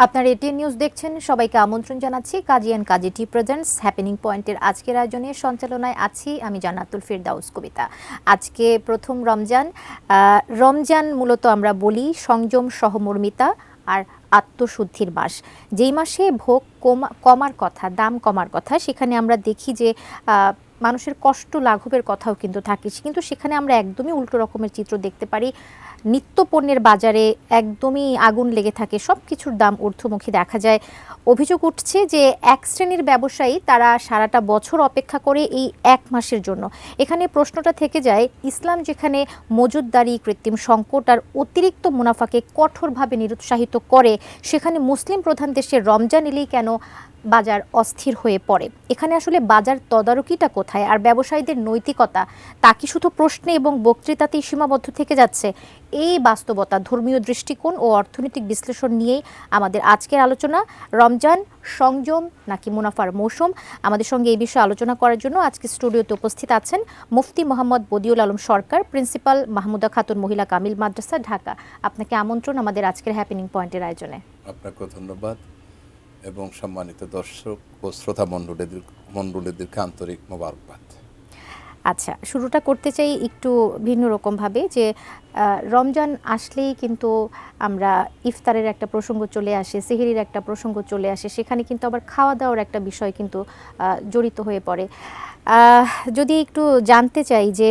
আপনারা ATN news দেখছেন। সবাইকে আমন্ত্রণ জানাচ্ছি Kazi and Kazi tea presents happening পয়েন্টের আজকের আয়োজনে সঞ্চালনায় আছি আমি জান্নাতুল ফেরদাউস কবিতা। আজকে প্রথম রমজান। রমজান মূলত আমরা বলি সংযম, সহমর্মিতা আর আত্মশুদ্ধির মাস। যেই মাসে ভোগ কমার কথা, দাম কমার কথা, সেখানে আমরা দেখি যে মানুষের কষ্ট লাঘবের কথাও কিন্তু থাকে, কিন্তু সেখানে আমরা একদমই উল্টো রকমের চিত্র দেখতে পারি। নিত্যপণ্যের বাজারে একদমই আগুন লেগে থাকে, সব কিছুর দাম ঊর্ধ্বমুখী দেখা যায়। অভিযোগ উঠছে যে এক শ্রেণীর ব্যবসায়ী তারা সারাটা বছর অপেক্ষা করে এই এক মাসের জন্য। এখানে প্রশ্নটা থেকে যায়, ইসলাম যেখানে মজুদদারি, কৃত্রিম সংকট আর অতিরিক্ত মুনাফাকে কঠোরভাবে নিরুৎসাহিত করে, সেখানে মুসলিম প্রধান দেশের রমজান এলেই কেন বাজার অস্থির হয়ে পড়ে? এখানে আসলে বাজার তদারকিটা কোথায়, আর ব্যবসায়ীদের নৈতিকতা তা কি শুধু প্রশ্নে এবং বক্তৃতাতেই সীমাবদ্ধ থেকে যাচ্ছে? এই বাস্তবতা, ধর্মীয় দৃষ্টিকোণ ও অর্থনৈতিক বিশ্লেষণ নিয়েই আমাদের আজকের আলোচনা। রমজান সংযম নাকি মুনাফার মৌসুম? আমাদের সঙ্গে এই বিষয়ে আলোচনা করার জন্য আজকে স্টুডিওতে উপস্থিত আছেন মুফতি মোহাম্মদ বদিউল আলম সরকার, প্রিন্সিপাল মাহমুদা খাতুন মহিলা কামিল মাদ্রাসা, ঢাকা। আপনাকে আমন্ত্রণ আমাদের আজকের হ্যাপেনিং পয়েন্টের আয়োজনে। আপনাকে ধন্যবাদ এবং সম্মানিত দর্শক ও শ্রোতা মণ্ডলীদেরকে আন্তরিক মোবারকবাদ। আচ্ছা, শুরুটা করতে চাই একটু ভিন্ন রকমভাবে, যে রমজান আসলেই কিন্তু আমরা ইফতারের একটা প্রসঙ্গ চলে আসে, সেহরির একটা প্রসঙ্গ চলে আসে, সেখানে কিন্তু আবার খাওয়া দাওয়ার একটা বিষয় কিন্তু জড়িত হয়ে পড়ে। যদি একটু জানতে চাই যে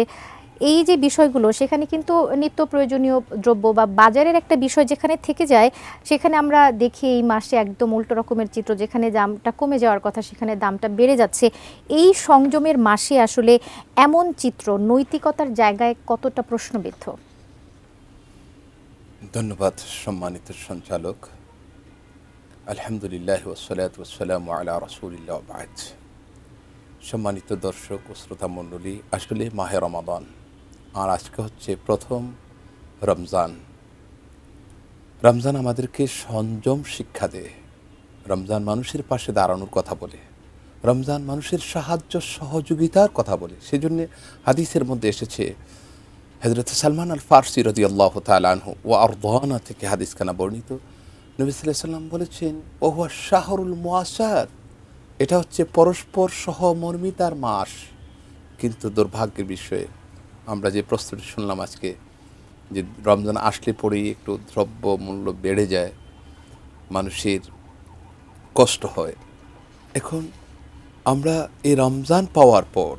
এই যে বিষয়গুলো, সেখানে কিন্তু নিত্য প্রয়োজনীয় দ্রব্য বা বাজারের একটা বিষয় যেখানে থেকে যায়, সেখানে আমরা দেখি এই মাসে একদম উল্টো রকমের চিত্র। যেখানে দামটা কমে যাওয়ার কথা, সেখানে দামটা বেড়ে যাচ্ছে। এই সংযমের মাসে আসলে এমন চিত্র নৈতিকতার জায়গায় কতটা প্রশ্নবিদ্ধ? ধন্যবাদ সম্মানিত সঞ্চালক। আলহামদুলিল্লাহ ওয়াসসালাতু ওয়াসসালামু আলা রাসূলিল্লাহ ওয়া বা'দ। সম্মানিত দর্শক ও শ্রোতা মণ্ডলী, আসলে মাহে রমাদান, আর আজকে হচ্ছে প্রথম রমজান। রমজান আমাদেরকে সংযম শিক্ষা দেয়। রমজান মানুষের পাশে দাঁড়ানোর কথা বলে, রমজান মানুষের সাহায্য সহযোগিতার কথা বলে। সেজন্য হাদিসের মধ্যে এসেছে, হযরত সালমান আল ফারসি রাদিয়াল্লাহু তাআলা আনহু ওয়া আরদানা থেকে হাদিসখানা বর্ণিত। নবী সাল্লাল্লাহু আলাইহি ওয়াসাল্লাম বলেছেন, ও হুয়া শাহরুল মুআসার, এটা হচ্ছে পরস্পর সহমর্মিতার মাস। কিন্তু দুর্ভাগ্যের বিষয়ে আমরা যে প্রস্তুতি শুনলাম আজকে, যে রমজান আসলে পরেই একটু দ্রব্য মূল্য বেড়ে যায়, মানুষের কষ্ট হয়। এখন আমরা এই রমজান পাওয়ার পর,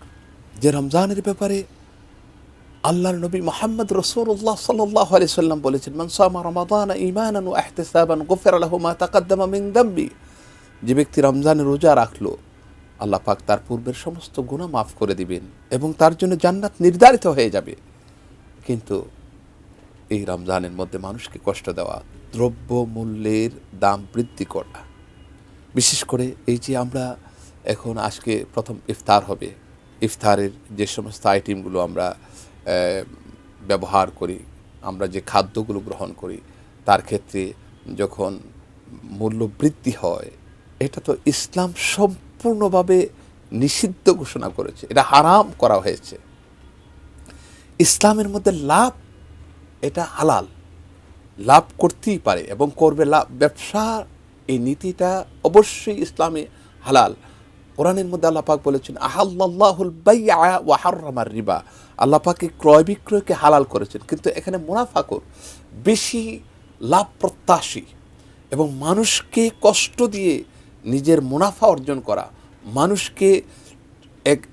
যে রমজানের ব্যাপারে আল্লাহর নবী মুহাম্মদ রাসূলুল্লাহ সাল্লাল্লাহু আলাইহি ওয়াসাল্লাম বলেছেন, মান সামা রমাদানা ঈমানান ওয়া ইহতিসাবান গুফিরা লাহু মা তাকাদ্দামা মিন যামবি, যে ব্যক্তি রমজানের রোজা রাখলো, আল্লাহ পাক তার পূর্বের সমস্ত গুনাহ মাফ করে দিবেন এবং তার জন্য জান্নাত নির্ধারিত হয়ে যাবে। কিন্তু এই রমজানের মধ্যে মানুষকে কষ্ট দেওয়া, দ্রব্য মূল্যের দাম বৃদ্ধি করা, বিশেষ করে এই যে আমরা এখন আজকে প্রথম ইফতার হবে, ইফতারের যে সমস্ত আইটেমগুলো আমরা ব্যবহার করি, আমরা যে খাদ্যগুলো গ্রহণ করি, তার ক্ষেত্রে যখন মূল্য বৃদ্ধি হয়, এটা তো ইসলাম সম্পূর্ণভাবে নিষিদ্ধ ঘোষণা করেছে, এটা হারাম করা হয়েছে। ইসলামের মধ্যে লাভ, এটা হালাল, লাভ করতেই পারে এবং করবে লাভ। ব্যবসা, এই নীতিটা অবশ্যই ইসলামে হালাল। কোরআনের মধ্যে আল্লাহ পাক বলেছেন, আহাল্লাল্লাহুল বাইআ ওয়া হাররামার রিবা, আল্লাহ পাক ক্রয় বিক্রয়কে হালাল করেছেন। কিন্তু এখানে মুনাফাখোর, বেশি লাভ প্রত্যাশী এবং মানুষকে কষ্ট দিয়ে নিজের মুনাফা অর্জন করা, মানুষকে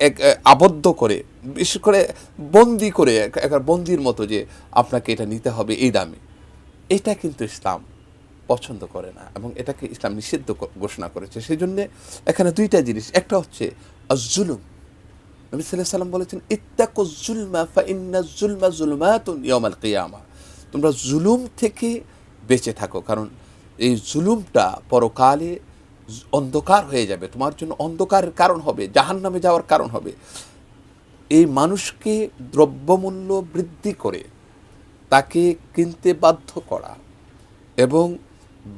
এক আবদ্ধ করে, বিশেষ করে বন্দি করে, এক বন্দির মতো, যে আপনাকে এটা নিতে হবে এই দামে, এটা কিন্তু ইসলাম পছন্দ করে না এবং এটাকে ইসলাম নিষিদ্ধ ঘোষণা করেছে। সেই জন্যে এখানে দুইটা জিনিস, একটা হচ্ছে আজ-জুলুম। নবী সাল্লাল্লাহু আলাইহি ওয়াসাল্লাম বলেছেন, ইত্তাকুজ জুলমা ফাইন্নাজ জুলমা যুলমাতুন ইয়াউমাল কিয়ামা, তোমরা জুলুম থেকে বেঁচে থাকো, কারণ এই জুলুমটা পরকালে অন্ধকার হয়ে যাবে, তোমার জন্য অন্ধকারের কারণ হবে, জাহান্নামে যাওয়ার কারণ হবে। এই মানুষকে দ্রব্যমূল্য বৃদ্ধি করে তাকে কিনতে বাধ্য করা এবং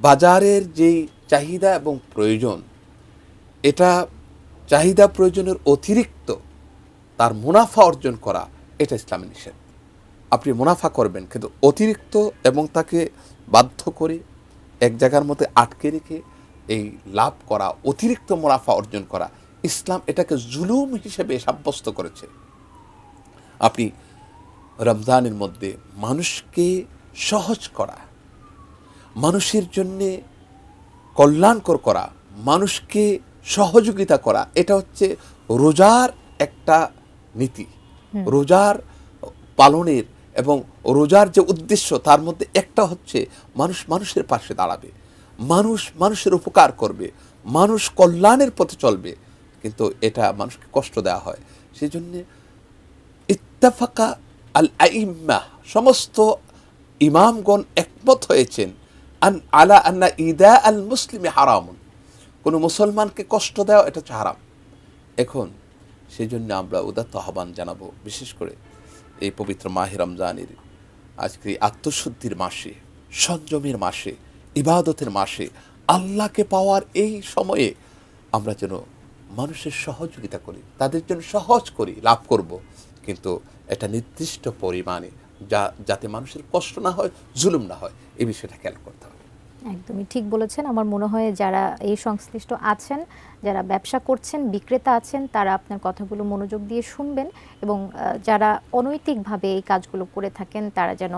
বাজারের যেই চাহিদা এবং প্রয়োজন, এটা চাহিদা প্রয়োজনের অতিরিক্ত তার মুনাফা অর্জন করা, এটা ইসলামে নিষেধ। আপনি মুনাফা করবেন কিন্তু অতিরিক্ত এবং তাকে বাধ্য করে এক জায়গার মধ্যে আটকে রেখে এই লাভ করা, অতিরিক্ত মুনাফা অর্জন করা, ইসলাম এটাকে জুলুম হিসেবে সাব্যস্ত করেছে। আপনি রমজানের মধ্যে মানুষকে সহজ করা, মানুষের জন্যে কল্যাণকর করা, মানুষকে সহযোগিতা করা, এটা হচ্ছে রোজার একটা নীতি। রোজার পালনের এবং রোজার যে উদ্দেশ্য তার মধ্যে একটা হচ্ছে মানুষ মানুষের পাশে দাঁড়াবে, মানুষ মানুষের উপকার করবে, মানুষ কল্যাণের পথে চলবে। কিন্তু এটা মানুষকে কষ্ট দেওয়া হয়। সেই জন্যে ইত্তাফাকা আল আইম্মা, সমস্ত ইমামগণ একমত হয়েছেন আলা আন্না ইদা আল মুসলিমে হারামুন, কোনো মুসলমানকে কষ্ট দেওয়া এটা হচ্ছে হারাম। এখন সেই জন্য আমরা উদাত্ত আহ্বান জানাবো, বিশেষ করে এই পবিত্র মাহে রমজানের আজকে আত্মশুদ্ধির মাসে, সংযমের মাসে, ইবাদতের মাসে, আল্লাহকে পাওয়ার এই সময়ে আমরা যেন মানুষের সহযোগিতা করি, তাদের জন্য সহজ করি, লাভ করব, কিন্তু এটা নির্দিষ্ট পরিমাণে, যাতে মানুষের কষ্ট না হয়, জুলুম না হয়, এই বিষয়টা খেয়াল করতে হবে। একদমই ঠিক বলেছেন। আমার মনে হয় যারা এই সংশ্লিষ্ট আছেন, যারা ব্যবসা করছেন, বিক্রেতা আছেন, তারা আপনার কথাগুলো মনোযোগ দিয়ে শুনবেন এবং যারা অনৈতিকভাবে এই কাজগুলো করে থাকেন তারা যেন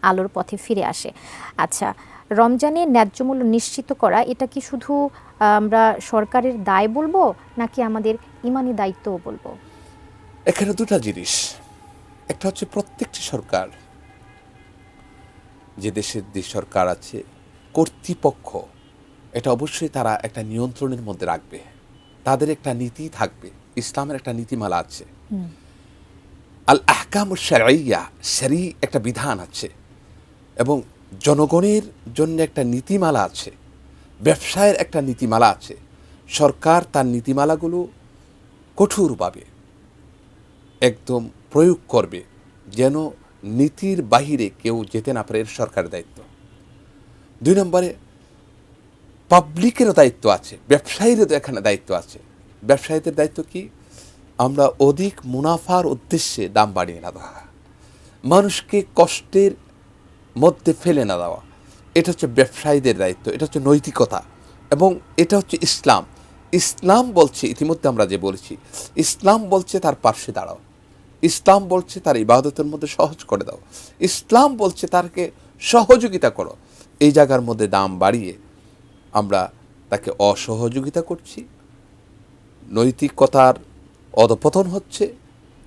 আলোর পথে ফিরে আসে। আচ্ছা, রমজানে ন্যায্য মূল্য নিশ্চিত করা, এটা কি শুধু আমরা সরকারের দায় বলবো নাকি আমাদের ইমানি দায়িত্বও বলবো? এখানে দুটা জিনিস, একটা হচ্ছে প্রত্যেকটি সরকার, যে দেশের যে সরকার আছে, কর্তৃপক্ষ, এটা অবশ্যই তারা একটা নিয়ন্ত্রণের মধ্যে রাখবে, তাদের একটা নীতি থাকবে, ইসলামের একটা নীতিমালা আছে, আল আহকামুশ শারঈয়া, শরী একটা বিধান আছে, এবং জনগণের জন্য একটা নীতিমালা আছে, ব্যবসায়ের একটা নীতিমালা আছে। সরকার তার নীতিমালাগুলো কঠোরভাবে একদম প্রয়োগ করবে, যেন নীতির বাহিরে কেউ যেতে না পারে, এর সরকারের দায়িত্ব। দুই নম্বরে পাবলিকেরও দায়িত্ব আছে, ব্যবসায়ীরও এখানে দায়িত্ব আছে। ব্যবসায়ীদের দায়িত্ব কি? আমরা অধিক মুনাফার উদ্দেশ্যে দাম বাড়িয়ে না দেওয়া, মানুষকে কষ্টের মধ্যে ফেলে না দেওয়া, এটা হচ্ছে ব্যবসায়ীদের দায়িত্ব, এটা হচ্ছে নৈতিকতা, এবং এটা হচ্ছে ইসলাম। ইসলাম বলছে, ইতিমধ্যে আমরা যে বলেছি, ইসলাম বলছে তার পার্শ্বে দাঁড়াও, ইসলাম বলছে তার ইবাদতের মধ্যে সহজ করে দাও, ইসলাম বলছে তাকে সহযোগিতা করো। এই জায়গার মধ্যে দাম বাড়িয়ে আমরা তাকে অসহযোগিতা করছি, নৈতিকতার অধপতন হচ্ছে,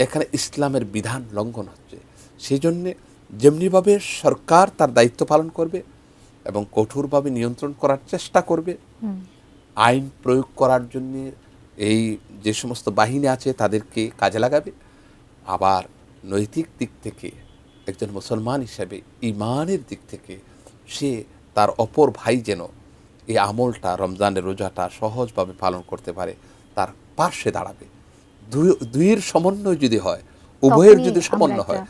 এখানে ইসলামের বিধান লঙ্ঘন হচ্ছে। সেই জন্যে যেমনিভাবে সরকার তার দায়িত্ব পালন করবে এবং কঠোরভাবে নিয়ন্ত্রণ করার চেষ্টা করবে, আইন প্রয়োগ করার জন্য এই যে সমস্ত বাহিনী আছে তাদেরকে কাজে লাগাবে, আবার নৈতিক দিক থেকে একজন মুসলমান হিসেবে ইমানের দিক থেকে সে তার অপর ভাই যেন এই আমলটা, রমজানের রোজাটা সহজভাবে পালন করতে পারে, তার পার্শ্বে দাঁড়াবে। দুইয়ের সমন্বয় যদি হয়, উভয়ের যদি সমন্বয় হয়,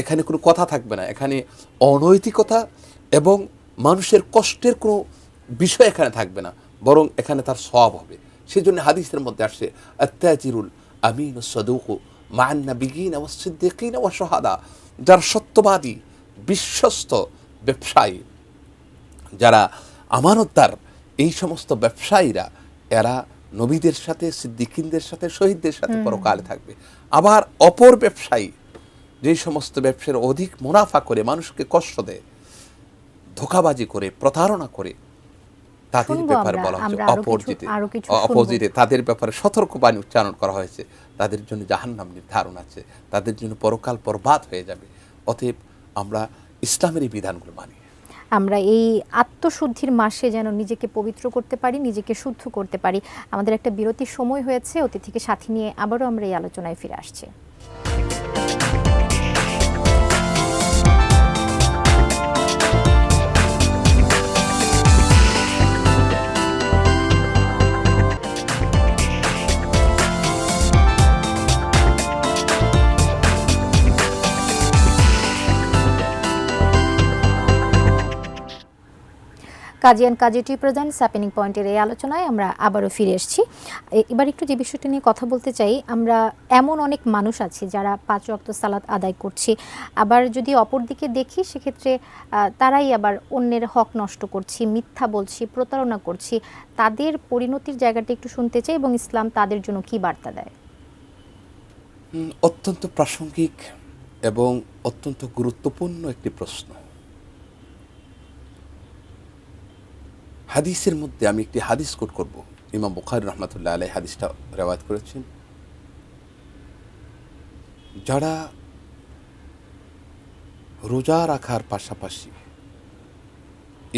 এখানে কোনো কথা থাকবে না, এখানে অনৈতিকতা এবং মানুষের কষ্টের কোনো বিষয় এখানে থাকবে না, বরং এখানে তার সওয়াব হবে। সেই জন্য হাদিসের মধ্যে আসছে আত্তাজিরুল আমিন সাদুকু মা'আন নাবিয়্যিন ওয়াস সিদ্দীকিন ওয়াশ শুহাদা, যারা সত্যবাদী, বিশ্বস্ত ব্যবসায়ী, যারা আমানতদার, এই সমস্ত ব্যবসায়ীরা এরা নবীদের সাথে, সিদ্দিকিনদের সাথে, শহীদদের সাথে পরকালে থাকবে। আবার অপর ব্যবসায়ী, যে সমস্ত ব্যবসার অধিক মুনাফা করে, মানুষকে কষ্ট দেয়, ধোঁকাবাজি করে, প্রতারণা করে, তাদের ব্যাপারে বলা হচ্ছে অপোজিটে তাদের ব্যাপারে সতর্কবাণী উচ্চারণ করা হয়েছে, তাদের জন্য জাহান্নাম নির্ধারণ আছে, তাদের জন্য পরকাল বরবাদ হয়ে যাবে। অতএব আমরা ইসলামের এই বিধানগুলো মানি। আমরা এই আত্মশুদ্ধির মাসে যেন নিজেকে পবিত্র করতে পারি, নিজেকে শুদ্ধ করতে পারি। আমাদের একটা বিরতির সময় হয়েছে, অতিথিকে সাথে নিয়ে আবারও আমরা এই আলোচনায় ফিরে আসছি। Kazi and Kazi tea presents happening পয়েন্টের এই আলোচনায় আমরা আবারও ফিরে এসেছি। এবার একটু যে বিষয়টি নিয়ে কথা বলতে চাই, আমরা এমন অনেক মানুষ আছি যারা 5 ওয়াক্ত সালাত আদায় করছি, আবার যদি অপরদিকে দেখি সেক্ষেত্রে তারাই আবার অন্যের হক নষ্ট করছি, মিথ্যা বলছি, প্রতারণা করছি। তাদের পরিণতির জায়গাটা একটু শুনতে চাই এবং ইসলাম তাদের জন্য কি বার্তা দেয়। অত্যন্ত প্রাসঙ্গিক এবং অত্যন্ত গুরুত্বপূর্ণ একটি প্রশ্ন। হাদিসের মধ্যে আমি একটি হাদিস কোট করব। ইমাম বুখারী রহমাতুল্লাহ আলাইহি হাদিসটা রেওয়ায়াত করেছেন। যারা রোজা রাখার পাশাপাশি,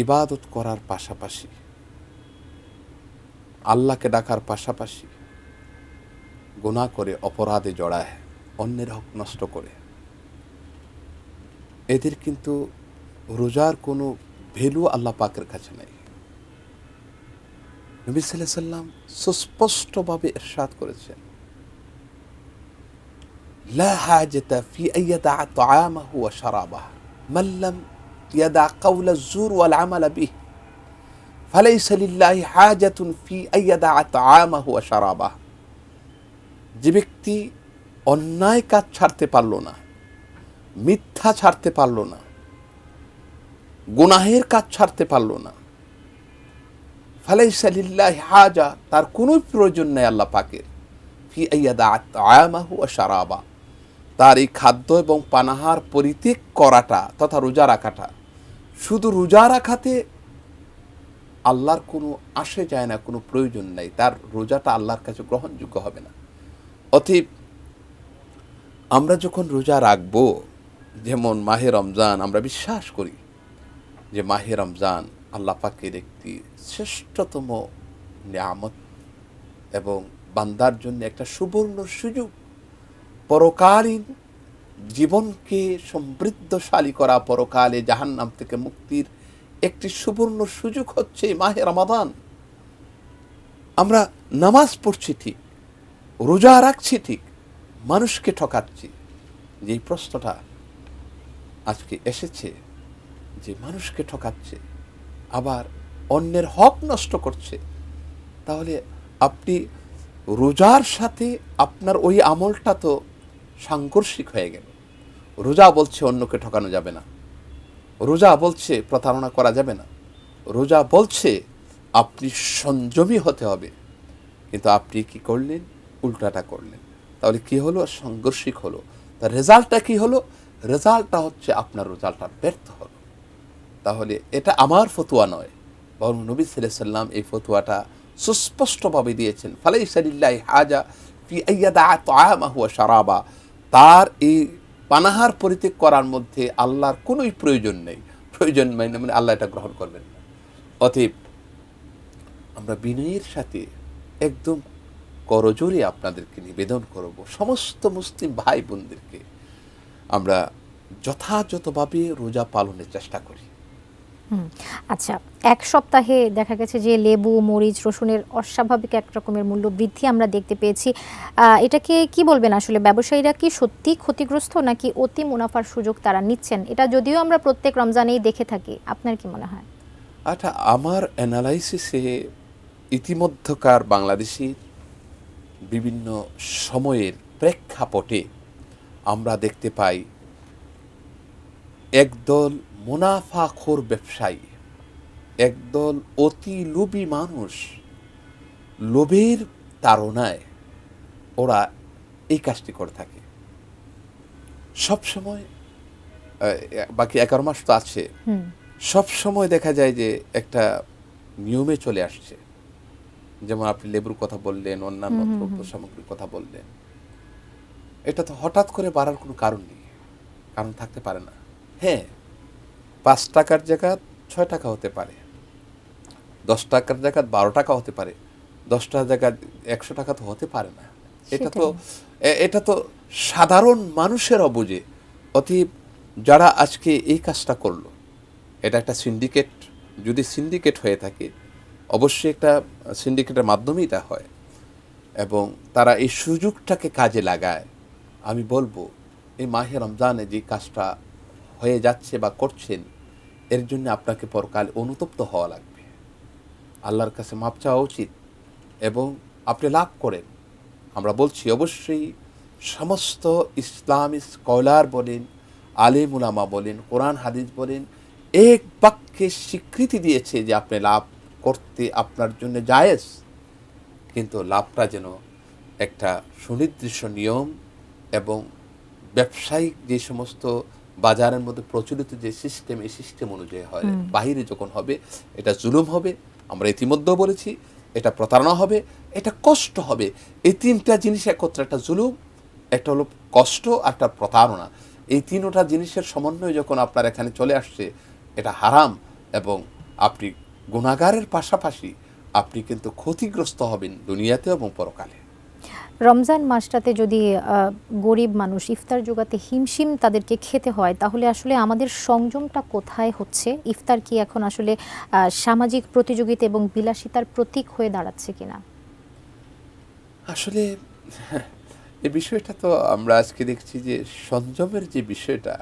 ইবাদত করার পাশাপাশি, আল্লাহকে ডাকার পাশাপাশি গুনাহ করে, অপরাধে জড়ায়, অন্যের হক নষ্ট করে, এদের কিন্তু রোজার কোনো ভ্যালু আল্লাহ পাকের কাছে নাই। নবী সাল্লাল্লাহু আলাইহি সাল্লাম সুস্পষ্টভাবে ইরশাদ করেছেন, লা হাজাতা ফি আইয়াদা তাআমাহু ওয়া শারাবাহু মান লাম ইয়াদা কাওলা যুর ওয়াল আমালা বিহি ফালাইসা লিল্লাহি হাজাতুন ফি আইয়াদা তাআমাহু ওয়া শারাবাহু। যে ব্যক্তি অন্যায় কাজ ছাড়তে পারল না, মিথ্যা ছাড়তে পারল না, গুনাহের কাজ ছাড়তে পারল না, ফালাইসা লিল্লাহি হাজা, তার কোনো প্রয়োজন নেই আল্লাহ পাকের, ফি আইয়াদা তাআমাহু ওয়া শারাবা, তার এই খাদ্য এবং পানাহার পরিত্যাগ করাটা তথা রোজা রাখাটা। শুধু রোজা রাখাতে আল্লাহর কোনো আসে যায় না, কোনো প্রয়োজন নেই, তার রোজাটা আল্লাহর কাছে গ্রহণযোগ্য হবে না। অতএব আমরা যখন রোজা রাখব, যেমন মাহে রমজান, আমরা বিশ্বাস করি যে মাহে রমজান আল্লাহ পাকের একটি শ্রেষ্ঠতম নিয়ামত এবং বান্দার জন্য একটা সুবর্ণ সুযোগ। পরকালীন জীবনকে সমৃদ্ধশালী করা, পরকালে জাহান্নাম থেকে মুক্তির একটি সুবর্ণ সুযোগ হচ্ছে মাহে রমাদান। আমরা নামাজ পড়ছি ঠিক, রোজা রাখছি ঠিক, মানুষকে ঠকাচ্ছি। যেই প্রশ্নটা আজকে এসেছে যে মানুষকে ঠকাচ্ছে, আবার অন্যের হক নষ্ট করছে, তাহলে আপনি রোজার সাথে আপনার ওই আমলটা তো সাংঘর্ষিক হয়ে গেল। রোজা বলছে অন্যকে ঠকানো যাবে না, রোজা বলছে প্রতারণা করা যাবে না, রোজা বলছে আপনি সংযমী হতে হবে, কিন্তু আপনি কি করলেন? উল্টাটা করলেন। তাহলে কি হলো? সাংঘর্ষিক হলো। তার রেজাল্টটা কি হলো? রেজাল্টটা হচ্ছে আপনার রোজাটা ব্যর্থ হলো। তাহলে এটা আমার ফতোয়া নয়, বরং নবী সাল্লাল্লাহু আলাইহি সাল্লাম এই ফতোয়াটা সুস্পষ্টভাবে দিয়েছেন। ফালাইসা লিল্লাহি হাজা ফি আইয়াদা তাআমাহু ওয়া শারাবা, তার এই পানাহার পরিত্যাগ করার মধ্যে আল্লাহর কোনোই প্রয়োজন নেই। প্রয়োজন মানে আল্লাহ এটা গ্রহণ করবেন না। অতএব আমরা বিনয়ের সাথে একদম করজোরে আপনাদেরকে নিবেদন করব, সমস্ত মুসলিম ভাই বোনদেরকে আমরা যথাযথভাবে রোজা পালনের চেষ্টা করি। আচ্ছা, এক সপ্তাহে দেখা গেছে যে লেবু, মরিচ, রসুনের অস্বাভাবিক এক রকমের মূল্য বৃদ্ধি আমরা দেখতে পেয়েছি। এটাকে কি বলবেন আসলে? ব্যবসায়ীরা কি সত্যি ক্ষতিগ্রস্ত নাকি অতি মুনাফার সুযোগ তারা নিচ্ছেন? এটা যদিও আমরা প্রত্যেক রমজানেই দেখে থাকি, আপনার কি মনে হয়? আচ্ছা, আমার অ্যানালাইসিসে ইতিমধ্যকার বাংলাদেশি বিভিন্ন সময়ের প্রেক্ষাপটে আমরা দেখতে পাই একদল মুনাফাখোর ব্যবসায়ী, একদল অতি লোভী মানুষ, লোভের তাড়নায় ওরা এই কাজটি করে থাকে সবসময়। বাকি 11 মাস তো আছে, সব সময় দেখা যায় যে একটা নিয়মে চলে আসছে। যেমন আপনি লেবুর কথা বললেন, অন্যান্য দ্রব্য সামগ্রীর কথা বললেন, এটা তো হঠাৎ করে বাড়ার কোনো কারণ নেই, কারণ থাকতে পারে না। হ্যাঁ, 5 টাকার জায়গা 6 টাকা হতে পারে, 10 টাকার জায়গা 12 টাকা হতে পারে, 10 টাকার জায়গা 100 টাকা তো হতে পারে না। এটা তো সাধারণ মানুষের অবুঝে। অতএব যারা আজকে এই কাজটা করলো, এটা একটা সিন্ডিকেট। যদি সিন্ডিকেট হয়ে থাকে, অবশ্যই একটা সিন্ডিকেটের মাধ্যমেই এটা হয়, এবং তারা এই সুযোগটাকে কাজে লাগায়। আমি বলবো এই মাহে রমজানে যে কাজটা হয়ে যাচ্ছে বা করছেন, এর জন্য আপনাকে পরকালে অনুতপ্ত হওয়া লাগবে। আল্লাহর কাছে মাপ চাওয়া উচিত এবং আপনি লাভ করেন। আমরা বলছি অবশ্যই সমস্ত ইসলামী স্কলার বলেন, আলেম উলামা বলেন, কোরআন হাদিস বলেন, এক বাক্যে স্বীকৃতি দিয়েছে যে আপনি লাভ করতে আপনার জন্য জায়েজ, কিন্তু লাভটা যেন একটা সুনির্দিষ্ট নিয়ম এবং ব্যবসায়িক যে সমস্ত বাজারের মধ্যে প্রচলিত যে সিস্টেম, এই সিস্টেম অনুযায়ী হয়। বাহিরে যখন হবে এটা জুলুম হবে, আমরা ইতিমধ্যেও বলেছি, এটা প্রতারণা হবে, এটা কষ্ট হবে। এই তিনটা জিনিস একত্রে, একটা জুলুম, একটা হলো কষ্ট, আর একটা প্রতারণা। এই তিনটা জিনিসের সমন্বয় যখন আপনার এখানে চলে আসছে, এটা হারাম এবং আপনি গুনাহগারের পাশাপাশি আপনি কিন্তু ক্ষতিগ্রস্ত হবেন দুনিয়াতে এবং পরকালে। রমজান মাসটাতে যদি গরিব মানুষ ইফতার জোগাতে হিমশিম তাদেরকে খেতে হয়, তাহলে আসলে আমাদের সংযমটা কোথায় হচ্ছে? ইফতার কি এখন আসলে সামাজিক প্রতিযোগিতা এবং বিলাসিতার প্রতীক হয়ে দাঁড়াচ্ছে কিনা? আসলে এই বিষয়টা তো আমরা আজকে দেখছি যে সংযমের যে বিষয়টা,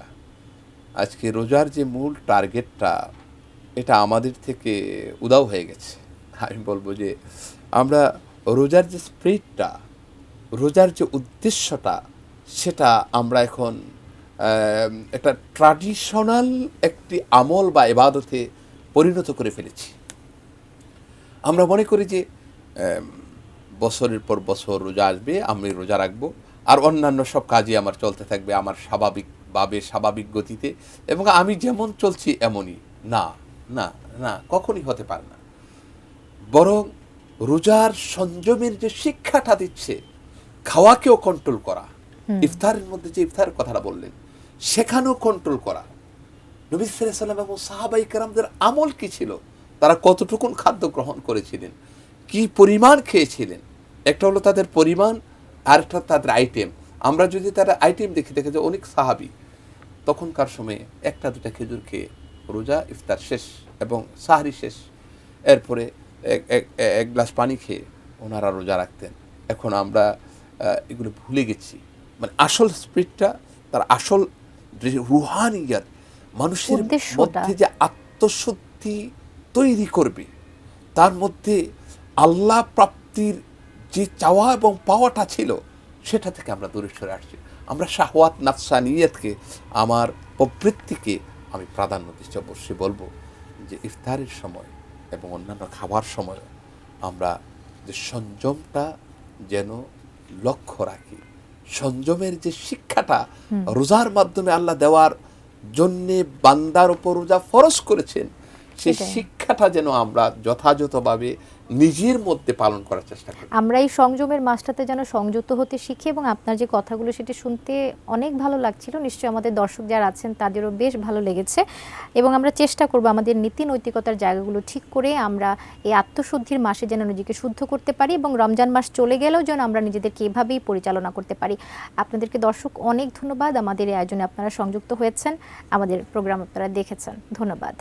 আজকে রোজার যে মূল টার্গেটটা, এটা আমাদের থেকে উধাও হয়ে গেছে। আমি বলবো যে আমরা রোজার যে স্পিরিটটা, রোজার যে উদ্দেশ্যটা, সেটা আমরা এখন একটা ট্র্যাডিশনাল একটি আমল বা ইবাদতে পরিণত করে ফেলেছি। আমরা মনে করি যে বছরের পর বছর রোজা আসবে, আমি রোজা রাখবো, আর অন্যান্য সব কাজই আমার চলতে থাকবে আমার স্বাভাবিকভাবে, স্বাভাবিক গতিতে, এবং আমি যেমন চলছি এমনই। না, না, না, কখনই হতে পারে না। বরং রোজার সংযমের যে শিক্ষাটা দিচ্ছে, খাওয়াকেও কন্ট্রোল করা, ইফতারের মধ্যে যে ইফতারের কথাটা বললেন, সেখানেও কন্ট্রোল করা। নবী সাল্লাল্লাহু আলাইহি ওয়াসাল্লাম এবং সাহাবায়ে কেরামদের আমল কি ছিল, তারা কতটুকুন খাদ্য গ্রহণ করেছিলেন, কি পরিমাণ খেয়েছিলেন। একটা হলো তাদের পরিমাণ, আর একটা তাদের আইটেম। আমরা যদি তার আইটেম দেখি, দেখে যে অনেক সাহাবী তখনকার সময়ে একটা দুটা খেজুর খেয়ে রোজা ইফতার শেষ এবং সাহরি শেষ, এরপরে এক গ্লাস পানি খেয়ে ওনারা রোজা রাখতেন। এখন আমরা এগুলো ভুলে গেছি। মানে আসল স্পিরিটটা, তার আসল রুহানিয়াত, মানুষের মধ্যে যে আত্মশুদ্ধি তৈরি করবে, তার মধ্যে আল্লাহ প্রাপ্তির যে চাওয়া এবং পাওয়াটা ছিল, সেটা থেকে আমরা দূরে সরে আসছি। আমরা শাহওয়াত নাফসানিয়াতকে, আমার প্রবৃত্তিকে আমি প্রাধান্য দিচ্ছি। অবশ্যই বলবো যে ইফতারের সময় এবং অন্যান্য খাবার সময় আমরা যে সংযমটা যেন লক্ষ্য রাখি। সংযমের যে শিক্ষাটা রোজার মাধ্যমে আল্লাহ দেওয়ার জন্যে বান্দার উপর রোজা ফরজ করেছেন, সেই শিক্ষাটা যেন আমরা যথাযথভাবে নিজের মধ্যে পালন করার চেষ্টা করি। আমরা এই সংযমের মাসটাতে যেন সংযত হতে শিখি, এবং আপনার যে কথাগুলো সেটি শুনতে অনেক ভালো লাগছিল। নিশ্চয়ই আমাদের দর্শক যারা আছেন তাদেরও বেশ ভালো লেগেছে, এবং আমরা চেষ্টা করব আমাদের নীতি নৈতিকতার জায়গাগুলো ঠিক করে আমরা এই আত্মশুদ্ধির মাসে যেন নিজেকে শুদ্ধ করতে পারি, এবং রমজান মাস চলে গেলেও যেন আমরা নিজেদেরকে এভাবেই পরিচালনা করতে পারি। আপনাদেরকে দর্শক অনেক ধন্যবাদ, আমাদের এই আয়োজনে আপনারা সংযুক্ত হয়েছেন, আমাদের প্রোগ্রাম আপনারা দেখেছেন। ধন্যবাদ।